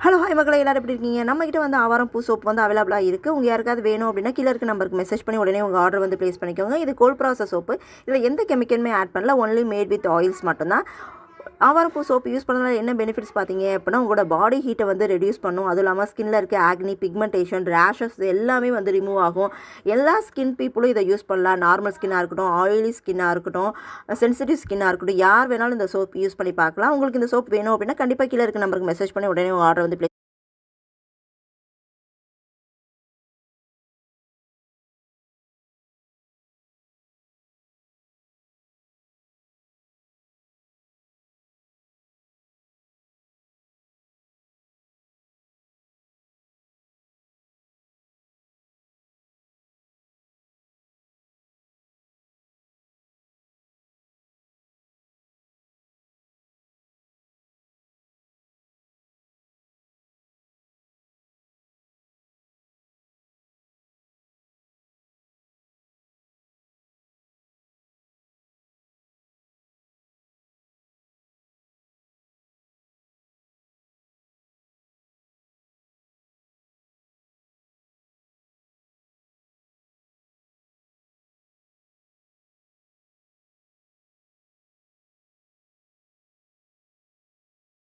Hello hi மக்களை எல்லாரும் எப்படி இருக்கீங்க? நம்மகிட்ட வந்து ஆவாரம் பூ சோப் வந்து அவைலபிளாக இருக்குது. உங்கள் யாருக்காவது வேணும் அப்படின்னா கீழே இருக்க நம்பருக்கு மெசேஜ் பண்ணி உடனே உங்கள் ஆர்டர் வந்து ப்ளேஸ் பண்ணிக்கோங்க. இது கோல்ட் ப்ராசஸ் சோப்பு. இதில் எந்த கெமிக்கலுமே ஆட் பண்ணல, ஒன்லி மேட் வித் ஆயில்ஸ் மட்டும்தான். ஆவாரம் பூ சோப்பு யூஸ் பண்ணதால என்ன பெனிஃபிட்ஸ் பார்த்தீங்க அப்படின்னா, உங்களோட பாடி ஹீட்டை வந்து ரெடியூஸ் பண்ணும். அதுவும் இல்லாமல் ஸ்கின்ல இருக்க ஆக்னி, பிக்மெண்டேஷன், ரேஷஸ் எல்லாமே வந்து ரிமூவ் ஆகும். எல்லா ஸ்கின் பீப்புளும் இதை யூஸ் பண்ணலாம். நார்மல் ஸ்கின்னாக இருக்கட்டும், ஆயிலி ஸ்கின்னாக இருக்கட்டும், சென்சிட்டிவ் ஸ்கின்னாக இருக்கட்டும், யார் வேணாலும் இந்த சோப் யூஸ் பண்ணி பார்க்கலாம். உங்களுக்கு இந்த சோப் வேணும் அப்படின்னா கண்டிப்பாக கீழே இருக்க நம்பருக்கு மெசேஜ் பண்ணி உடனே உங்கள் ஆர்டர் வந்து